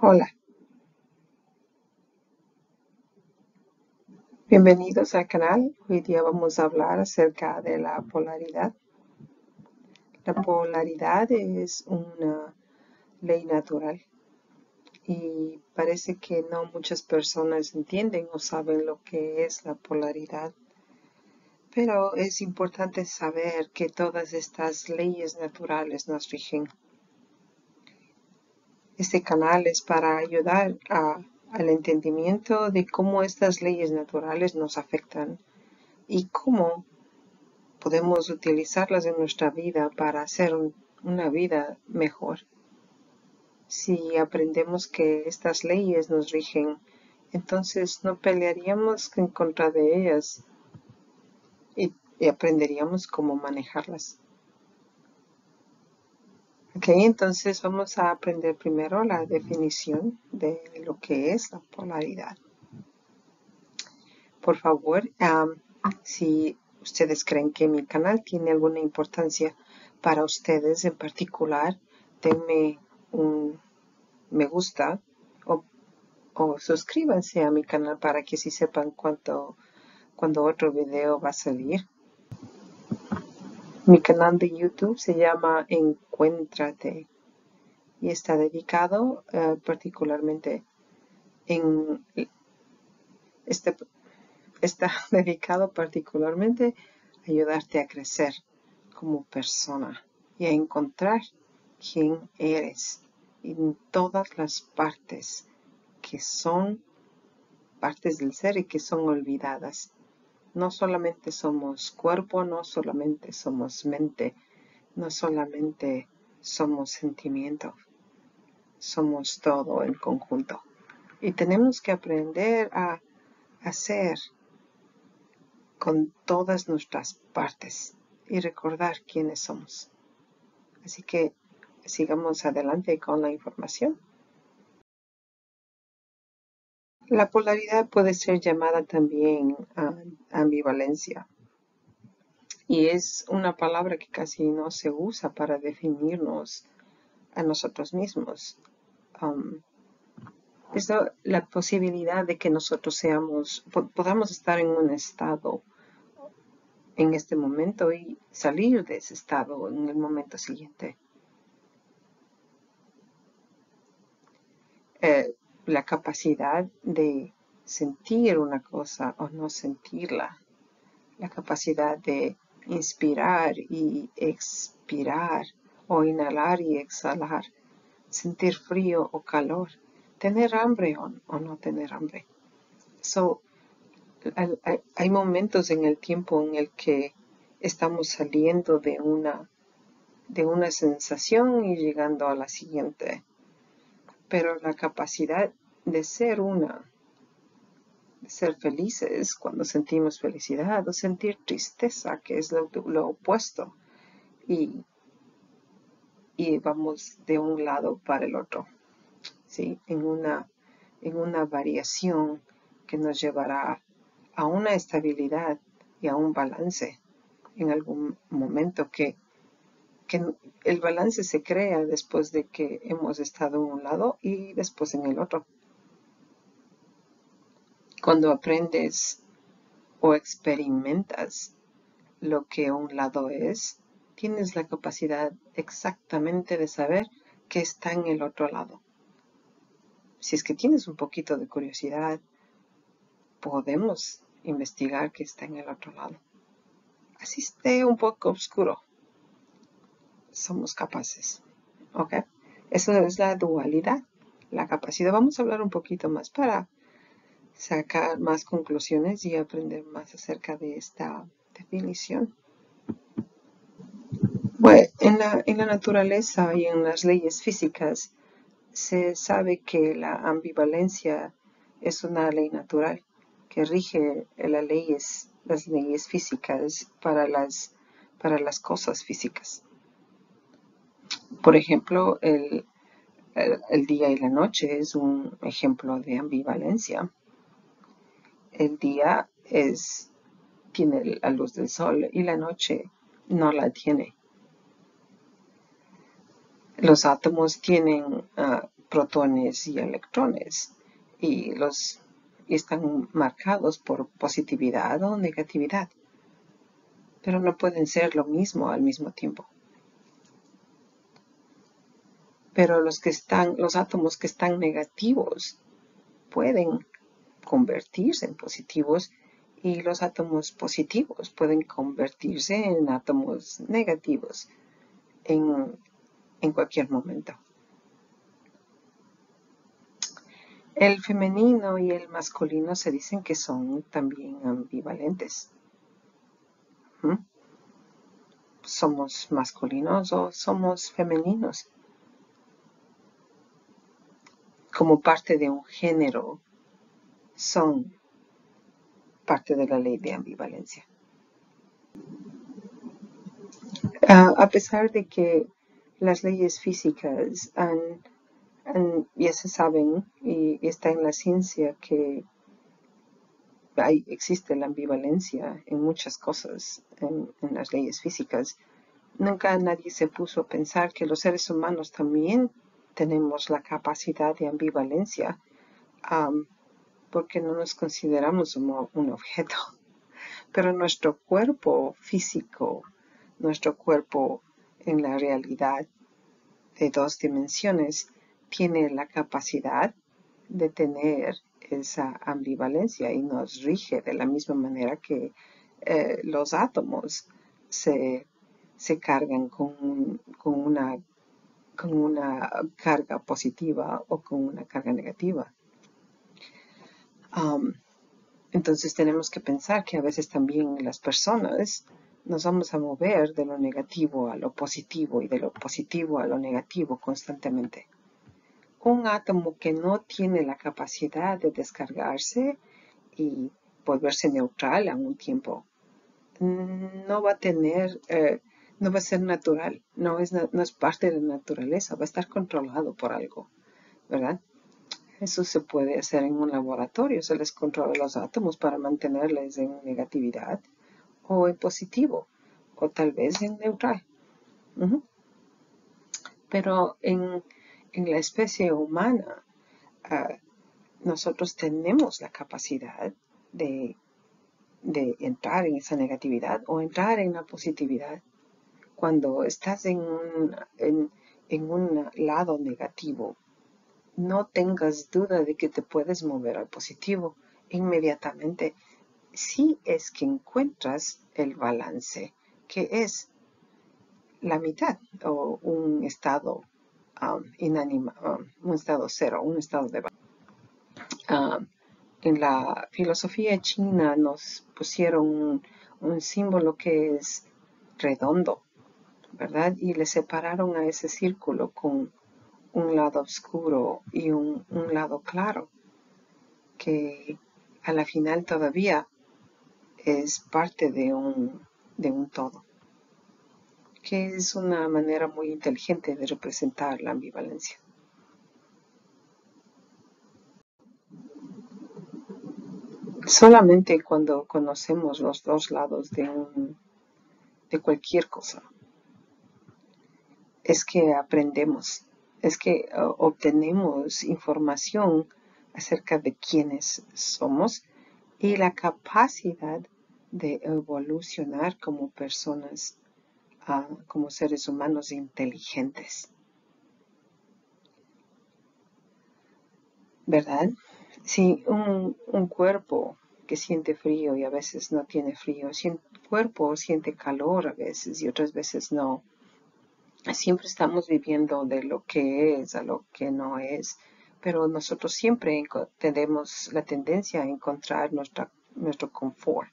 Hola, bienvenidos al canal. Hoy día vamos a hablar acerca de la polaridad. La polaridad es una ley natural y parece que no muchas personas entienden o saben lo que es la polaridad. Pero es importante saber que todas estas leyes naturales nos rigen. Este canal es para ayudar al entendimiento de cómo estas leyes naturales nos afectan y cómo podemos utilizarlas en nuestra vida para hacer una vida mejor. Si aprendemos que estas leyes nos rigen, entonces no pelearíamos en contra de ellas y aprenderíamos cómo manejarlas. Ok, entonces vamos a aprender primero la definición de lo que es la polaridad. Por favor, si ustedes creen que mi canal tiene alguna importancia para ustedes en particular, denme un me gusta o suscríbanse a mi canal para que así sepan cuando otro video va a salir. Mi canal de YouTube se llama Encuéntrate y está dedicado particularmente en está dedicado particularmente a ayudarte a crecer como persona y a encontrar quién eres en todas las partes que son partes del ser y que son olvidadas. No solamente somos cuerpo, no solamente somos mente, no solamente somos sentimiento, somos todo en conjunto. Y tenemos que aprender a hacer con todas nuestras partes y recordar quiénes somos. Así que sigamos adelante con la información. La polaridad puede ser llamada también ambivalencia y es una palabra que casi no se usa para definirnos a nosotros mismos. Es la posibilidad de que nosotros podamos estar en un estado en este momento y salir de ese estado en el momento siguiente. La capacidad de sentir una cosa o no sentirla, la capacidad de inspirar y expirar o inhalar y exhalar, sentir frío o calor, tener hambre o no tener hambre. Hay momentos en el tiempo en el que estamos saliendo de una sensación y llegando a la siguiente. Pero la capacidad de ser felices cuando sentimos felicidad o sentir tristeza, que es lo opuesto, y vamos de un lado para el otro, ¿sí? en una variación que nos llevará a una estabilidad y a un balance en algún momento que el balance se crea después de que hemos estado en un lado y después en el otro. Cuando aprendes o experimentas lo que un lado es, tienes la capacidad exactamente de saber qué está en el otro lado. Si es que tienes un poquito de curiosidad, podemos investigar qué está en el otro lado. Así esté un poco oscuro, somos capaces. ¿Ok? Eso es la dualidad, la capacidad. Vamos a hablar un poquito más para sacar más conclusiones y aprender más acerca de esta definición. Bueno, en la naturaleza y en las leyes físicas se sabe que la ambivalencia es una ley natural que rige las leyes físicas para las cosas físicas. Por ejemplo, el día y la noche es un ejemplo de ambivalencia. El día tiene la luz del sol y la noche no la tiene. Los átomos tienen protones y electrones y están marcados por positividad o negatividad, pero no pueden ser lo mismo al mismo tiempo. Pero los átomos que están negativos pueden convertirse en positivos y los átomos positivos pueden convertirse en átomos negativos en cualquier momento. El femenino y el masculino se dicen que son también ambivalentes. ¿Somos masculinos o somos femeninos? Como parte de un género, son parte de la ley de ambivalencia. A pesar de que las leyes físicas ya se saben y está en la ciencia que existe la ambivalencia en muchas cosas en las leyes físicas, nunca nadie se puso a pensar que los seres humanos también tenemos la capacidad de ambivalencia porque no nos consideramos como un objeto. Pero nuestro cuerpo físico, nuestro cuerpo en la realidad de 2 dimensiones, tiene la capacidad de tener esa ambivalencia y nos rige de la misma manera que los átomos se cargan con una carga positiva o con una carga negativa. Entonces tenemos que pensar que a veces también las personas nos vamos a mover de lo negativo a lo positivo y de lo positivo a lo negativo constantemente. Un átomo que no tiene la capacidad de descargarse y volverse neutral a un tiempo, no va a tener, no va a ser natural, no es parte de la naturaleza, va a estar controlado por algo, ¿verdad? Eso se puede hacer en un laboratorio, se les controla los átomos para mantenerles en negatividad o en positivo, o tal vez en neutral. Pero en la especie humana, nosotros tenemos la capacidad de entrar en esa negatividad o entrar en la positividad. Cuando estás en un lado negativo, no tengas duda de que te puedes mover al positivo inmediatamente si es que encuentras el balance, que es la mitad o un estado un estado cero, un estado de balance. En la filosofía china nos pusieron un símbolo que es redondo, ¿verdad? Y le separaron a ese círculo con un lado oscuro y un lado claro, que a la final todavía es parte de un todo, que es una manera muy inteligente de representar la ambivalencia. Solamente cuando conocemos los 2 lados de cualquier cosa es que aprendemos, es que obtenemos información acerca de quiénes somos y la capacidad de evolucionar como personas, como seres humanos inteligentes. ¿Verdad? Si un cuerpo que siente frío y a veces no tiene frío, si un cuerpo siente calor a veces y otras veces no, siempre estamos viviendo de lo que es a lo que no es, pero nosotros siempre tenemos la tendencia a encontrar nuestro confort,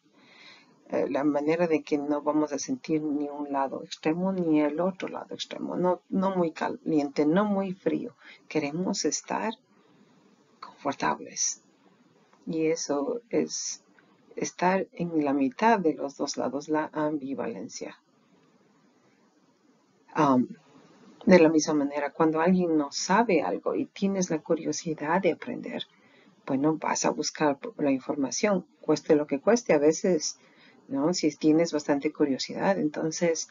la manera de que no vamos a sentir ni un lado extremo ni el otro lado extremo, no muy caliente, no muy frío, queremos estar confortables y eso es estar en la mitad de los 2 lados, la ambivalencia. De la misma manera, cuando alguien no sabe algo y tienes la curiosidad de aprender, bueno, vas a buscar la información, cueste lo que cueste, a veces, ¿no? Si tienes bastante curiosidad, entonces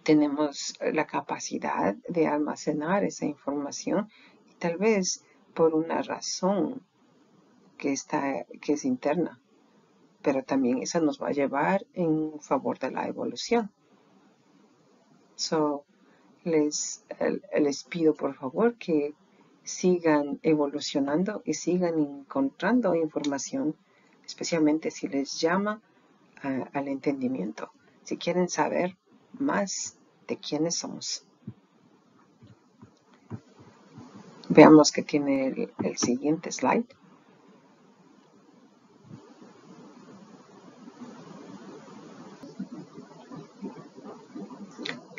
tenemos la capacidad de almacenar esa información y tal vez por una razón que es interna, pero también esa nos va a llevar en favor de la evolución. Les pido por favor que sigan evolucionando y sigan encontrando información, especialmente si les llama al entendimiento, si quieren saber más de quiénes somos. Veamos que tiene el siguiente slide.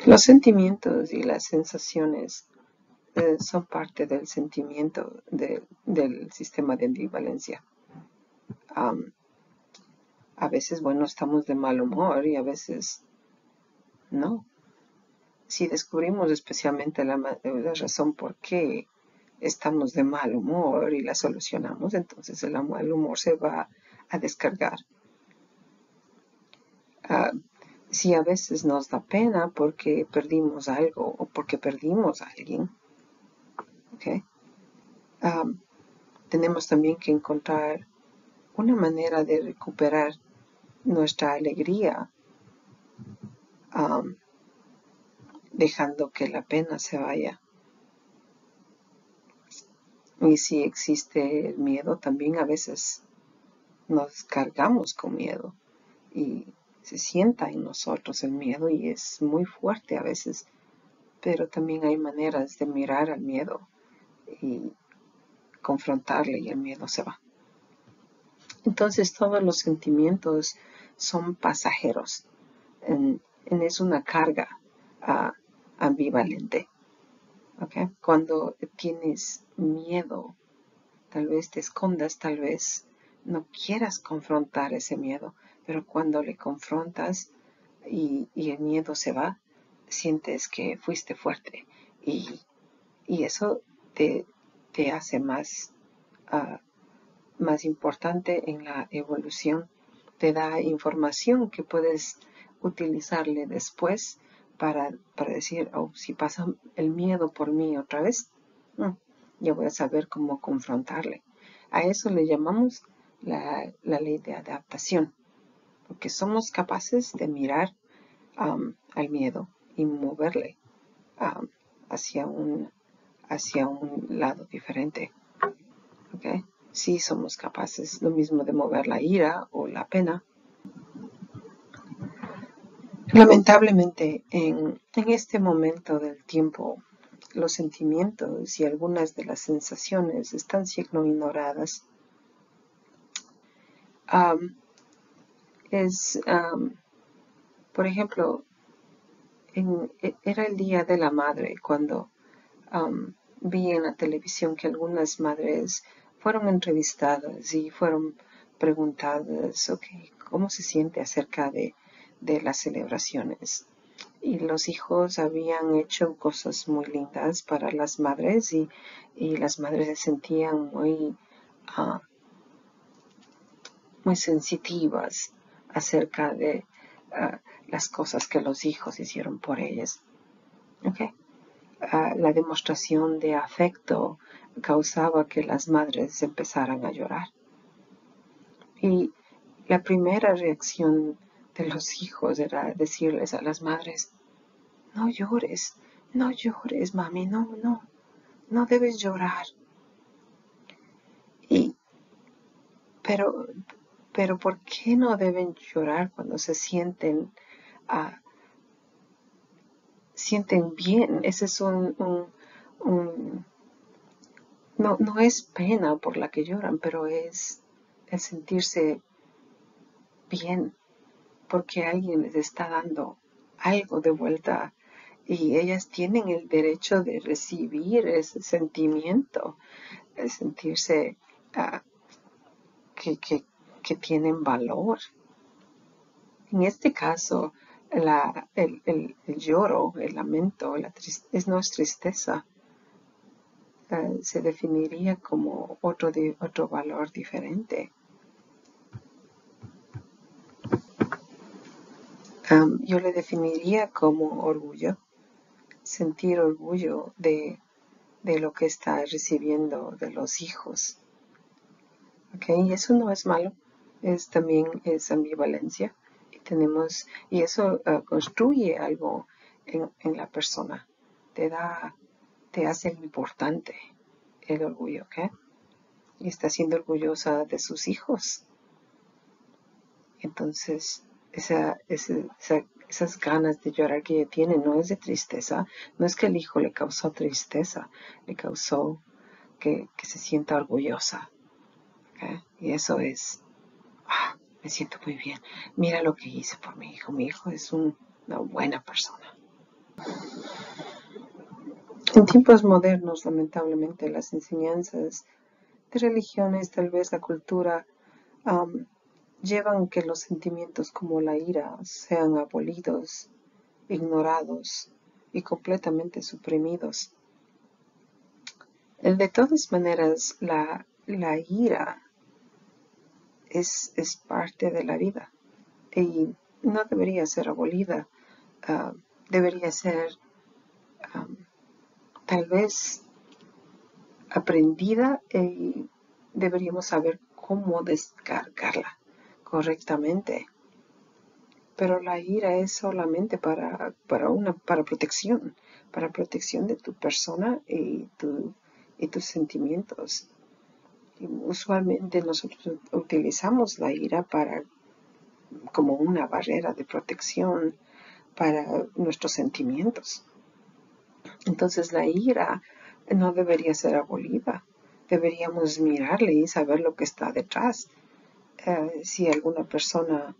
Los sentimientos y las sensaciones son parte del sentimiento del sistema de ambivalencia. A veces, bueno, estamos de mal humor y a veces no. Si descubrimos especialmente la razón por qué estamos de mal humor y la solucionamos, entonces el mal humor se va a descargar. Si a veces nos da pena porque perdimos algo o porque perdimos a alguien, ¿okay? Tenemos también que encontrar una manera de recuperar nuestra alegría, dejando que la pena se vaya. Y si existe el miedo, también a veces nos cargamos con miedo y se sienta en nosotros el miedo y es muy fuerte a veces, pero también hay maneras de mirar al miedo y confrontarle y el miedo se va. Entonces todos los sentimientos son pasajeros. Es una carga ambivalente. ¿Okay? Cuando tienes miedo, tal vez te escondas, tal vez no quieras confrontar ese miedo, pero cuando le confrontas y el miedo se va, sientes que fuiste fuerte y eso te hace más importante en la evolución. Te da información que puedes utilizarle después para decir, si pasa el miedo por mí otra vez, ya voy a saber cómo confrontarle. A eso le llamamos la ley de adaptación, porque somos capaces de mirar al miedo y moverle hacia un lado diferente. ¿Okay? Sí somos capaces, lo mismo de mover la ira o la pena. Lamentablemente, en este momento del tiempo, los sentimientos y algunas de las sensaciones están siendo ignoradas. Por ejemplo, era el Día de la Madre cuando vi en la televisión que algunas madres fueron entrevistadas y fueron preguntadas, ¿cómo se siente acerca de las celebraciones? Y los hijos habían hecho cosas muy lindas para las madres y las madres se sentían muy sensitivas acerca de las cosas que los hijos hicieron por ellas. Okay. La demostración de afecto causaba que las madres empezaran a llorar. Y la primera reacción de los hijos era decirles a las madres, no llores, mami, no debes llorar. Pero ¿por qué no deben llorar cuando se sienten bien? Ese es no es pena por la que lloran, pero es el sentirse bien, porque alguien les está dando algo de vuelta y ellas tienen el derecho de recibir ese sentimiento, de sentirse que tienen valor. En este caso, el lloro, el lamento, no es tristeza. Se definiría como otro valor diferente. Yo le definiría como orgullo, sentir orgullo de lo que está recibiendo de los hijos. ¿Okay? Y eso no es malo, también es ambivalencia. Y eso construye algo en la persona, te hace importante el orgullo, ¿ok? Y está siendo orgullosa de sus hijos. Entonces, esas ganas de llorar que ella tiene no es de tristeza, no es que el hijo le causó tristeza, le causó que se sienta orgullosa. ¿Okay? Y eso es, me siento muy bien. Mira lo que hice por mi hijo. Mi hijo es una buena persona. En tiempos modernos, lamentablemente, las enseñanzas de religiones, tal vez la cultura, llevan que los sentimientos como la ira sean abolidos, ignorados y completamente suprimidos. De todas maneras, la ira es parte de la vida y no debería ser abolida. Debería ser tal vez aprendida y deberíamos saber cómo descargarla correctamente. Pero la ira es solamente para protección de tu persona y tus sentimientos. Y usualmente nosotros utilizamos la ira como una barrera de protección para nuestros sentimientos. Entonces la ira no debería ser abolida. Deberíamos mirarle y saber lo que está detrás. Si alguna persona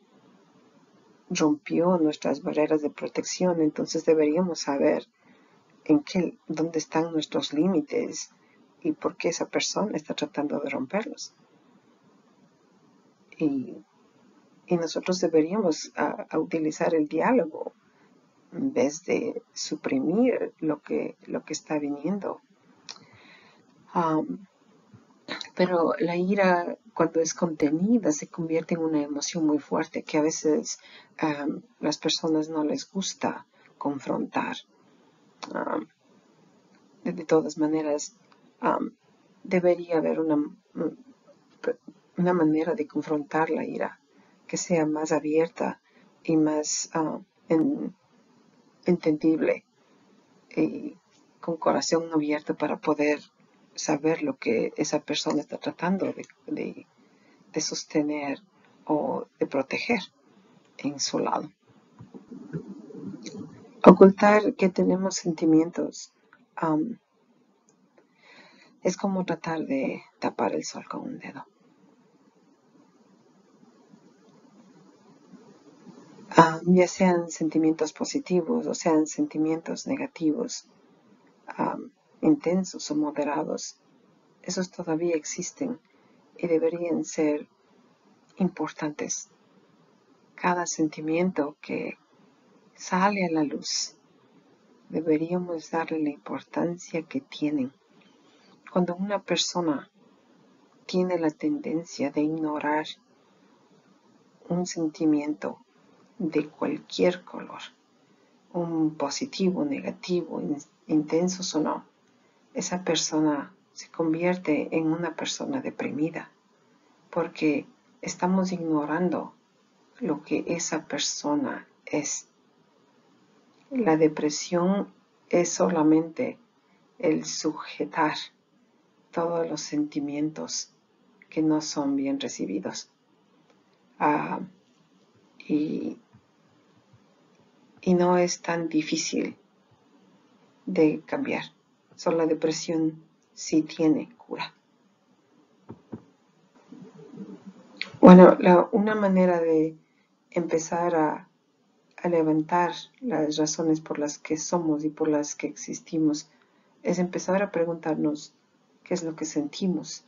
rompió nuestras barreras de protección, entonces deberíamos saber dónde están nuestros límites y por qué esa persona está tratando de romperlos. Y nosotros deberíamos utilizar el diálogo en vez de suprimir lo que está viniendo. Pero la ira, cuando es contenida, se convierte en una emoción muy fuerte que a veces las personas no les gusta confrontar. De todas maneras, debería haber una manera de confrontar la ira que sea más abierta y más entendible y con corazón abierto para poder saber lo que esa persona está tratando de sostener o de proteger en su lado. Ocultar que tenemos sentimientos es como tratar de tapar el sol con un dedo. Ya sean sentimientos positivos o sean sentimientos negativos, intensos o moderados, esos todavía existen y deberían ser importantes. Cada sentimiento que sale a la luz, deberíamos darle la importancia que tienen. Cuando una persona tiene la tendencia de ignorar un sentimiento de cualquier color, un positivo, negativo, intensos o no, esa persona se convierte en una persona deprimida porque estamos ignorando lo que esa persona es. La depresión es solamente el sujetar todos los sentimientos que no son bien recibidos. Y no es tan difícil de cambiar. Solo la depresión sí tiene cura. Bueno, una manera de empezar a levantar las razones por las que somos y por las que existimos es empezar a preguntarnos qué es lo que sentimos.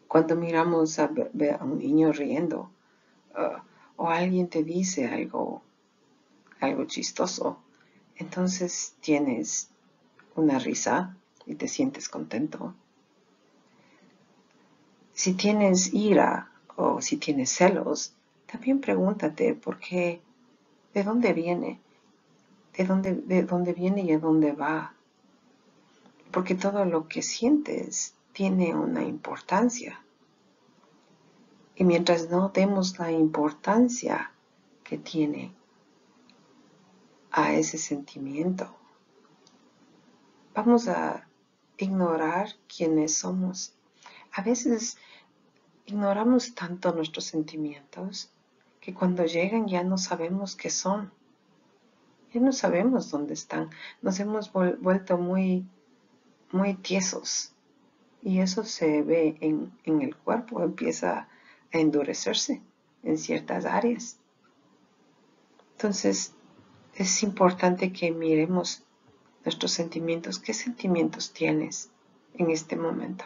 Cuando miramos a un niño riendo o alguien te dice algo chistoso, entonces tienes una risa y te sientes contento. Si tienes ira o si tienes celos, También pregúntate por qué, de dónde viene, de dónde viene y a dónde va. Porque todo lo que sientes tiene una importancia. Y mientras no demos la importancia que tiene a ese sentimiento, vamos a ignorar quiénes somos. A veces ignoramos tanto nuestros sentimientos que cuando llegan ya no sabemos qué son. Ya no sabemos dónde están. Nos hemos vuelto muy tiesos. Y eso se ve en el cuerpo. Empieza a endurecerse en ciertas áreas. Entonces, es importante que miremos nuestros sentimientos. ¿Qué sentimientos tienes en este momento?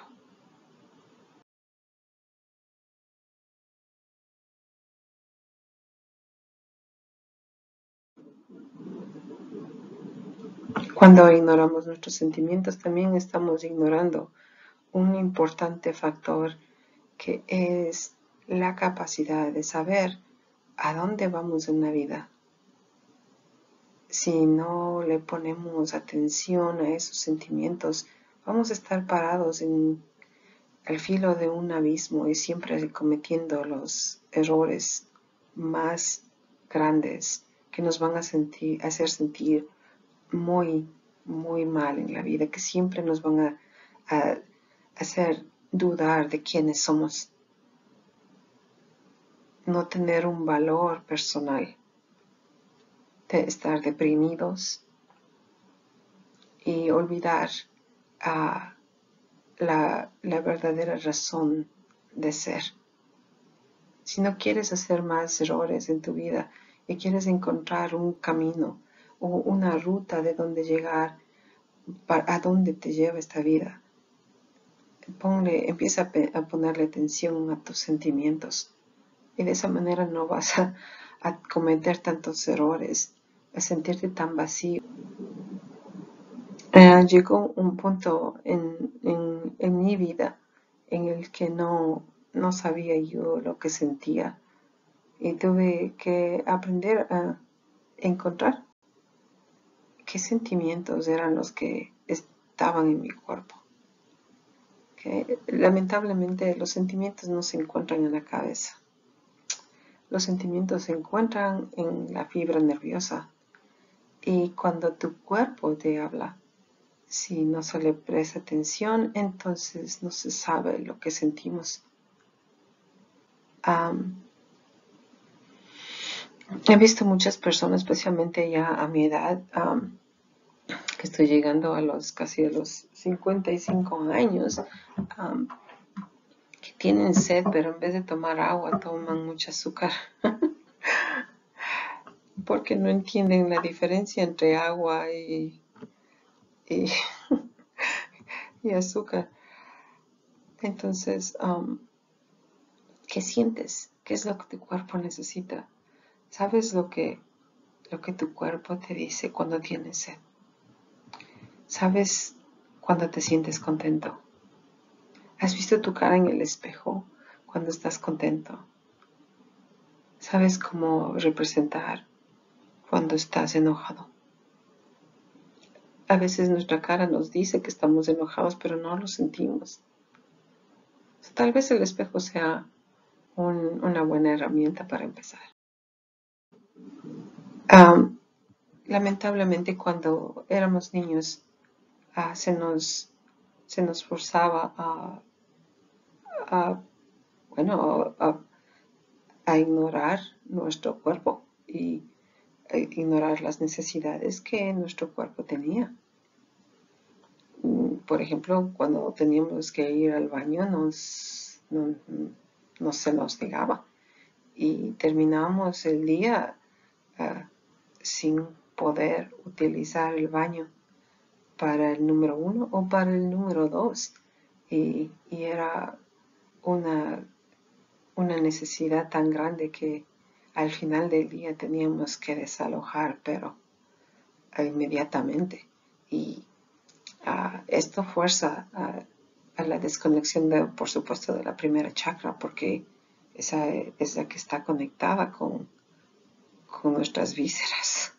Cuando ignoramos nuestros sentimientos, también estamos ignorando un importante factor que es la capacidad de saber a dónde vamos en la vida. Si no le ponemos atención a esos sentimientos, vamos a estar parados al filo de un abismo y siempre cometiendo los errores más grandes que nos van a hacer sentir muy, muy mal en la vida, que siempre nos van a hacer dudar de quiénes somos, no tener un valor personal, de estar deprimidos y olvidar la verdadera razón de ser. Si no quieres hacer más errores en tu vida y quieres encontrar un camino o una ruta de dónde llegar, a dónde te lleva esta vida, empieza a ponerle atención a tus sentimientos. Y de esa manera no vas a cometer tantos errores, a sentirte tan vacío. Llegó un punto en mi vida en el que no sabía yo lo que sentía y tuve que aprender a encontrar qué sentimientos eran los que estaban en mi cuerpo. Que lamentablemente los sentimientos no se encuentran en la cabeza. Los sentimientos se encuentran en la fibra nerviosa y cuando tu cuerpo te habla, si no se le presta atención, entonces no se sabe lo que sentimos. He visto muchas personas, especialmente ya a mi edad, que estoy llegando casi a los 55 años, que tienen sed, pero en vez de tomar agua toman mucho azúcar. Porque no entienden la diferencia entre agua y azúcar. Entonces, ¿qué sientes? ¿Qué es lo que tu cuerpo necesita? ¿Sabes lo que tu cuerpo te dice cuando tienes sed? ¿Sabes cuando te sientes contento? ¿Has visto tu cara en el espejo cuando estás contento? ¿Sabes cómo representar cuando estás enojado? A veces nuestra cara nos dice que estamos enojados, pero no lo sentimos. Tal vez el espejo sea una buena herramienta para empezar. Lamentablemente cuando éramos niños se nos forzaba a ignorar nuestro cuerpo y ignorar las necesidades que nuestro cuerpo tenía. Por ejemplo, cuando teníamos que ir al baño no se nos negaba y terminábamos el día sin poder utilizar el baño para el número 1 o para el número 2 y era una necesidad tan grande que al final del día teníamos que desalojar, pero inmediatamente. Y esto fuerza a la desconexión, por supuesto, de la primera chakra, porque esa es la que está conectada con nuestras vísceras.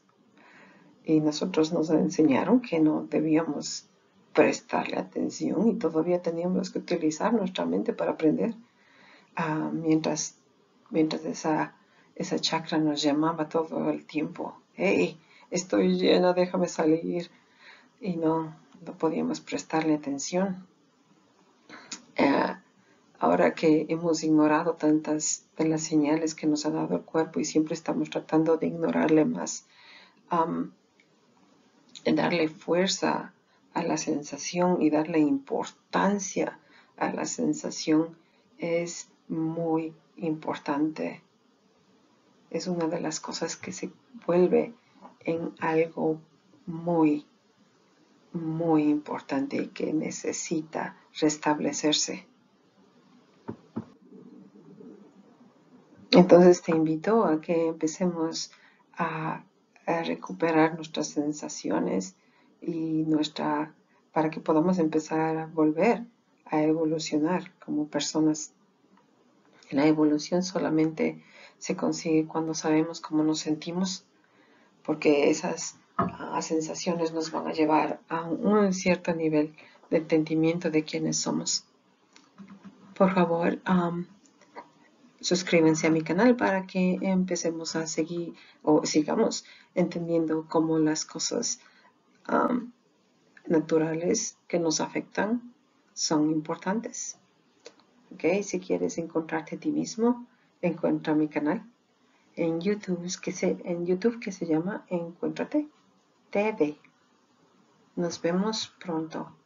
Y nosotros nos enseñaron que no debíamos prestarle atención y todavía teníamos que utilizar nuestra mente para aprender. Mientras esa chakra nos llamaba todo el tiempo, hey, estoy llena, déjame salir, y no podíamos prestarle atención. Ahora que hemos ignorado tantas de las señales que nos ha dado el cuerpo y siempre estamos tratando de ignorarle más, darle fuerza a la sensación y darle importancia a la sensación es muy importante. Es una de las cosas que se vuelve en algo muy, muy importante y que necesita restablecerse. Entonces te invito a que empecemos a recuperar nuestras sensaciones y para que podamos empezar a volver a evolucionar como personas. La evolución solamente se consigue cuando sabemos cómo nos sentimos, porque esas sensaciones nos van a llevar a un cierto nivel de entendimiento de quiénes somos. Por favor, suscríbanse a mi canal para que empecemos a seguir o sigamos entendiendo cómo las cosas naturales que nos afectan son importantes. ¿Okay? Si quieres encontrarte a ti mismo, encuentra mi canal en YouTube que se llama Encuéntrate TV. Nos vemos pronto.